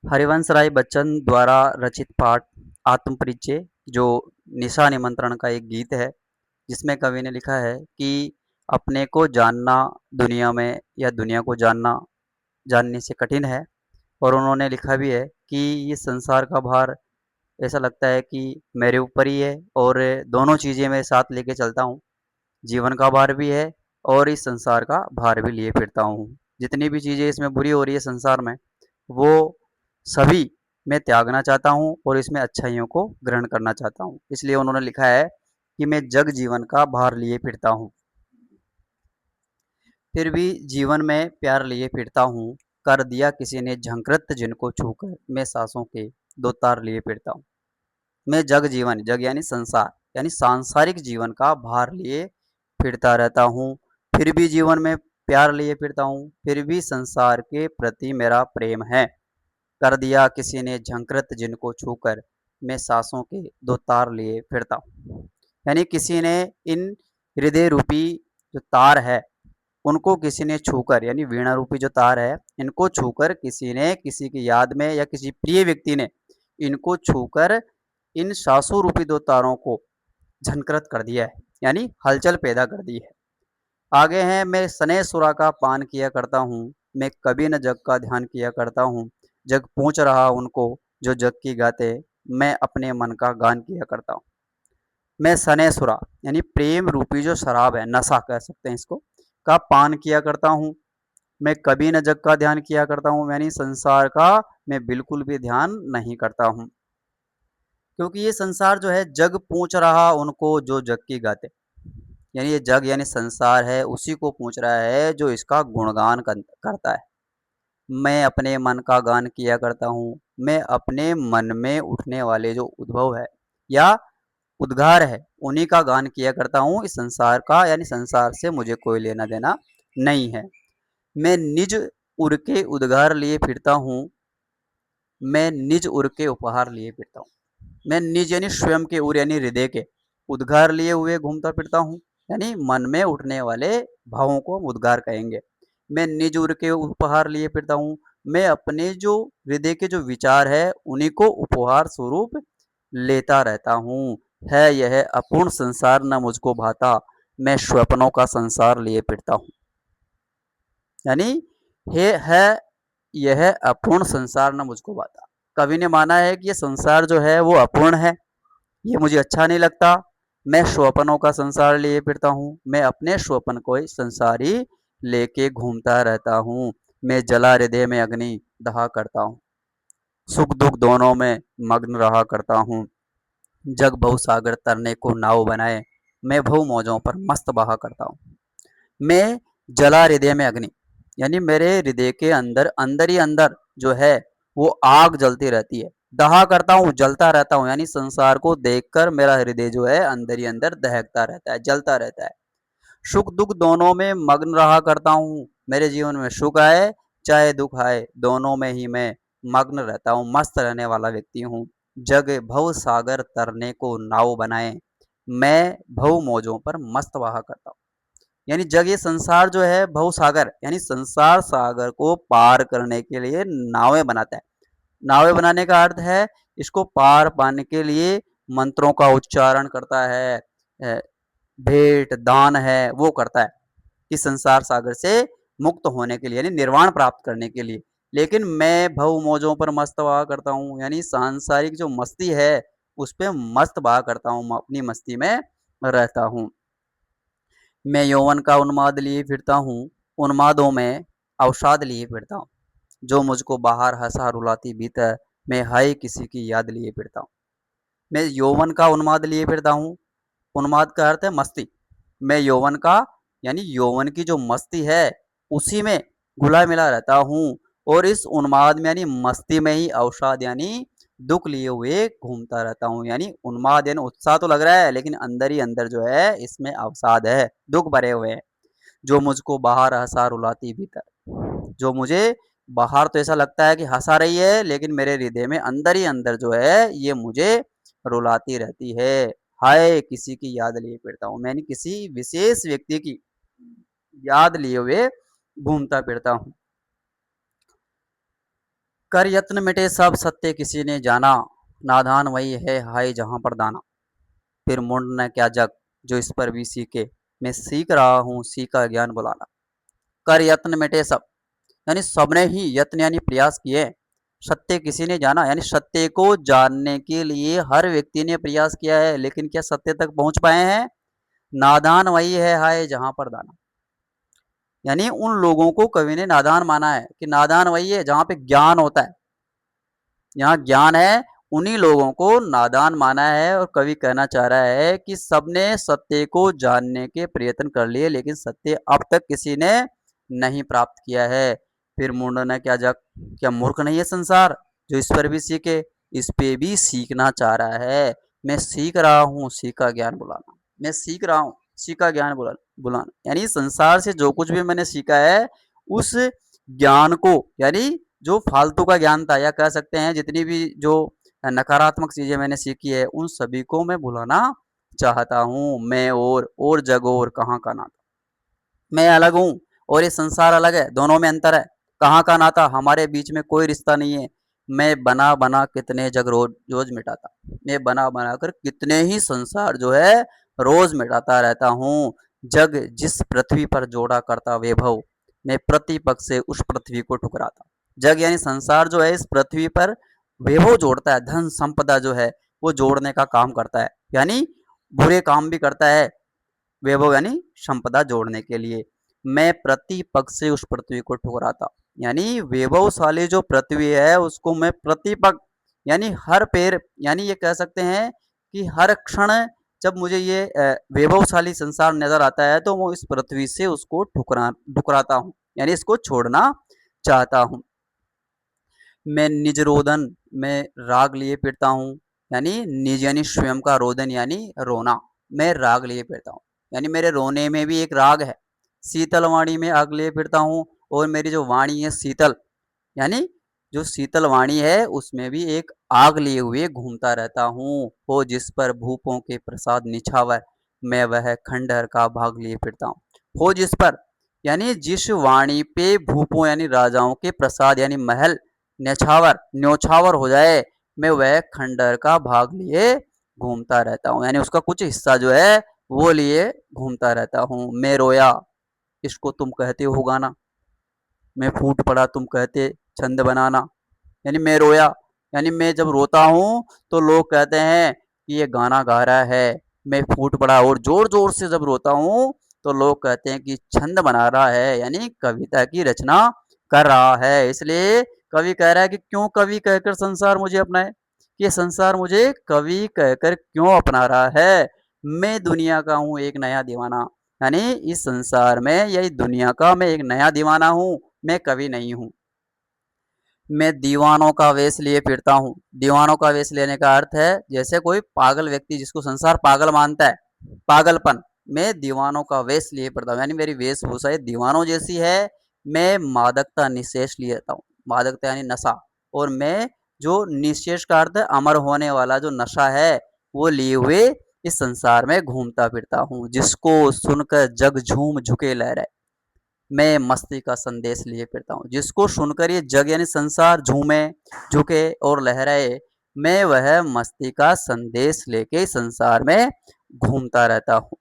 हरिवंश राय बच्चन द्वारा रचित पाठ आत्मपरिचय, जो निशा निमंत्रण का एक गीत है, जिसमें कवि ने लिखा है कि अपने को जानना दुनिया में या दुनिया को जानना जानने से कठिन है। और उन्होंने लिखा भी है कि ये संसार का भार ऐसा लगता है कि मेरे ऊपर ही है, और दोनों चीज़ें मैं साथ लेके चलता हूँ। जीवन का भार भी है और इस संसार का भार भी लिए फिरता हूँ। जितनी भी चीज़ें इसमें बुरी हो रही है संसार में, वो सभी मैं त्यागना चाहता हूँ और इसमें अच्छाइयों को ग्रहण करना चाहता हूँ। इसलिए उन्होंने लिखा है कि मैं जग जीवन का भार लिए फिरता हूँ, फिर भी जीवन में प्यार लिए फिरता हूँ। कर दिया किसी ने झंकृत जिनको छूकर, मैं सांसों के दो तार लिए फिरता हूँ। मैं जग जीवन, जग यानी संसार यानी सांसारिक जीवन का भार लिए फिरता रहता हूँ, फिर भी जीवन में प्यार लिए फिरता हूँ, फिर भी संसार के प्रति मेरा प्रेम है। कर दिया किसी ने झंकृत जिनको छूकर, मैं सांसों के दो तार लिए फिरता हूँ। यानी किसी ने इन हृदय रूपी जो तार है, उनको किसी ने छूकर, यानी वीणा रूपी जो तार है, इनको छूकर किसी ने किसी की याद में या किसी प्रिय व्यक्ति ने इनको छूकर इन सांसों रूपी दो तारों को झनकृत कर दिया है, यानी हलचल पैदा कर दी है। आगे हैं, मैं सने सुरा का पान किया करता हूँ, मैं कभी न जग का ध्यान किया करता हूँ। जग पूछ रहा उनको जो जग की गाते, मैं अपने मन का गान किया करता हूँ। मैं सने सुरा यानी प्रेम रूपी जो शराब है, नशा कह सकते हैं इसको, का पान किया करता हूँ। मैं कभी न जग का ध्यान किया करता हूँ, यानी संसार का मैं बिल्कुल भी ध्यान नहीं करता हूँ, क्योंकि ये संसार जो है जग पूछ रहा उनको जो जग की गाते, यानी ये जग यानी संसार है, उसी को पूछ रहा है जो इसका गुणगान करता है। मैं अपने मन का गान किया करता हूँ, मैं अपने मन में उठने वाले जो उद्भव है या उद्गार है, उन्हीं का गान किया करता हूँ। इस संसार का यानी संसार से मुझे कोई लेना देना नहीं है। मैं निज उर के उद्गार लिए फिरता हूँ, मैं निज उर के उपहार लिए फिरता हूँ। मैं निज यानी स्वयं के, उर यानी हृदय के, उद्गार लिए हुए घूमता फिरता हूँ, यानी मन में उठने वाले भावों को हम उद्गार कहेंगे। मैं निज उर के उपहार लिए फिरता हूँ, मैं अपने जो हृदय के जो विचार है उन्हीं को उपहार स्वरूप लेता रहता हूँ। है यह अपूर्ण संसार न मुझको भाता, मैं स्वप्नों का संसार लिए फिरता हूँ। यानी हे है यह अपूर्ण संसार न मुझको भाता। कवि ने माना है कि ये संसार जो है वो अपूर्ण है, ये मुझे अच्छा नहीं लगता। मैं स्वप्नों का संसार लिए फिरता हूँ, मैं अपने स्वप्न को ही संसार ही लेके घूमता रहता हूँ। मैं जला हृदय में अग्नि दहा करता हूँ, सुख दुख दोनों में मग्न रहा करता हूँ। जग बहु सागर तरने को नाव बनाए, मैं बहु मौजों पर मस्त बहा करता हूँ। मैं जला हृदय में अग्नि, यानी मेरे हृदय के अंदर अंदर ही अंदर जो है वो आग जलती रहती है। दहा करता हूँ, जलता रहता हूँ, यानी संसार को देखकर मेरा हृदय जो है अंदर ही अंदर दहकता रहता है, जलता रहता है। सुख दुख दोनों में मग्न रहा करता हूँ, मेरे जीवन में सुख आए चाहे दुख आए, दोनों में ही मैं मग्न रहता हूँ, मस्त रहने वाला व्यक्ति हूँ। जग भव सागर तरने को नाव बनाए, मैं भव मौजों पर मस्त बहा करता हूँ। यानी जग ये संसार जो है भव सागर, यानी संसार सागर को पार करने के लिए नावें बनाता है। नावें बनाने का अर्थ है इसको पार पाने के लिए मंत्रों का उच्चारण करता है, भेंट दान है वो करता है इस संसार सागर से मुक्त होने के लिए, यानी निर्वाण प्राप्त करने के लिए। लेकिन मैं भव मौजों पर मस्त बहा करता हूँ, यानी सांसारिक जो मस्ती है उस पे मस्त बहा करता हूँ, अपनी मस्ती में रहता हूँ। मैं यौवन का उन्माद लिए फिरता हूँ, उन्मादों में अवसाद लिए फिरता हूँ। जो मुझको बाहर हंसा रुलाती भीतर, मैं हाय किसी की याद लिए फिरता हूँ। मैं यौवन का उन्माद लिए फिरता हूँ, उन्माद का अर्थ है मस्ती। मैं यौवन का यानी यौवन की जो मस्ती है उसी में घुला मिला रहता हूँ, और इस उन्माद में यानी मस्ती में ही अवसाद यानी दुख लिए हुए घूमता रहता हूँ। यानी उन्माद यानी उत्साह तो लग रहा है, लेकिन अंदर ही अंदर जो है इसमें अवसाद है, दुख भरे हुए हैं। जो मुझको बाहर हंसा रुलाती भीतर, जो मुझे बाहर तो ऐसा लगता है कि हंसा रही है, लेकिन मेरे हृदय में अंदर ही अंदर जो है ये मुझे रुलाती रहती है। हाय किसी की याद लिए फिरता हूँ, मैंने किसी विशेष व्यक्ति की याद लिए हुए घूमता फिरता हूँ। कर यत्न मिटे सब सत्य किसी ने जाना, नादान वही है हाय जहां पर दाना। फिर मुंड न क्या जग जो इस पर भी सीखे, मैं सीख रहा हूँ सीखा ज्ञान बुलाना। कर यत्न मिटे सब, यानी सबने ही यत्न यानी प्रयास किए। सत्य किसी ने जाना, यानी सत्य को जानने के लिए हर व्यक्ति ने प्रयास किया है, लेकिन क्या सत्य तक पहुंच पाए हैं? नादान वही है हाय जहां पर दाना। यानी उन लोगों को कवि ने नादान माना है कि नादान वही है जहां पे ज्ञान होता है, यहाँ ज्ञान है, उन्हीं लोगों को नादान माना है। और कवि कहना चाह रहा है कि सबने सत्य को जानने के प्रयत्न कर लिए, लेकिन सत्य अब तक किसी ने नहीं प्राप्त किया है। फिर मुंडन है क्या जग, क्या मूर्ख नहीं है संसार जो इस पर भी सीखे, इस पे भी सीखना चाह रहा है। मैं सीख रहा हूँ सीखा ज्ञान बुलाना, मैं सीख रहा हूँ सीखा ज्ञान बुलाना, यानी संसार से जो कुछ भी मैंने सीखा है उस ज्ञान को, यानी जो फालतू का ज्ञान था, या कह सकते हैं जितनी भी जो नकारात्मक चीजें मैंने सीखी है उन सभी को मैं भुलाना चाहता हूँ। मैं और जग और कहाँ का नाता, मैं अलग हूँ और ये संसार अलग है, दोनों में अंतर है। कहाँ का नाता, हमारे बीच में कोई रिश्ता नहीं है। मैं बना बना कितने जग रोज रोज मिटाता, मैं बना बना कर कितने ही संसार जो है रोज मिटाता रहता हूँ। जग जिस पृथ्वी पर जोड़ा करता वैभव, मैं प्रतिपक्ष से उस पृथ्वी को ठुकराता। जग यानी संसार जो है इस पृथ्वी पर वैभव जोड़ता है, धन संपदा जो है वो जोड़ने का काम करता है, यानी बुरे काम भी करता है वैभव यानी संपदा जोड़ने के लिए। मैं प्रतिपक्ष से उस पृथ्वी को ठुकराता, यानी वैभवशाली जो पृथ्वी है उसको मैं प्रतिपक्ष यानी हर पैर, यानी ये कह सकते हैं कि हर क्षण जब मुझे ये वैभवशाली संसार नजर आता है तो वो इस पृथ्वी से उसको ठुकराता हूँ, यानी इसको छोड़ना चाहता हूँ। मैं निज रोदन में राग लिए फिरता हूँ, यानी निज यानी स्वयं का, रोदन यानी रोना, मैं राग लिए फिरता हूँ, यानी मेरे रोने में भी एक राग है। शीतल वाणी में आग लिए फिरता हूँ, और मेरी जो वाणी है शीतल, यानी जो शीतल वाणी है उसमें भी एक आग लिए हुए घूमता रहता हूँ। हो जिस पर भूपों के प्रसाद निछावर, मैं वह खंडहर का भाग लिए फिरता हूँ। हो जिस पर, यानी जिस वाणी पे भूपों यानी राजाओं के प्रसाद यानी महल न्यौछावर न्यौछावर हो जाए, मैं वह खंडहर का भाग लिए घूमता रहता हूँ, यानी उसका कुछ हिस्सा जो है वो लिए घूमता रहता हूँ। मैं रोया, इसको तुम कहते हो गाना, मैं फूट पड़ा तुम कहते छंद बनाना, यानी मैं रोया, यानी मैं जब रोता हूँ तो लोग कहते हैं कि ये गाना गा रहा है। मैं फूट पड़ा, और जोर जोर से जब रोता हूँ तो लोग कहते हैं कि छंद बना रहा है, यानी कविता की रचना कर रहा है। इसलिए कवि कह रहा है कि क्यों कवि कहकर संसार मुझे अपनाए, ये संसार मुझे कवि कहकर क्यों अपना रहा है। मैं दुनिया का हूँ एक नया दीवाना, यानी इस संसार में यही दुनिया का मैं एक नया दीवाना हूँ, मैं कवि नहीं हूँ। मैं दीवानों का वेश लिए फिरता हूँ, दीवानों का वेश लेने का अर्थ है जैसे कोई पागल व्यक्ति जिसको संसार पागल मानता है, पागलपन। मैं दीवानों का वेश लिए फिरता हूँ, यानी मेरी वेशभूषा ये दीवानों जैसी है। मैं मादकता निशेष लिए रहता हूँ, मादकता यानी नशा, और मैं जो निशेष का अर्थ है अमर होने वाला जो नशा है वो लिए हुए इस संसार में घूमता फिरता हूँ। जिसको सुनकर जग झूम झुके लहराए, मैं मस्ती का संदेश लिए फिरता हूँ। जिसको सुनकर ये जग यानी संसार झूमे झुके और लहराए, मैं वह मस्ती का संदेश लेके संसार में घूमता रहता हूँ।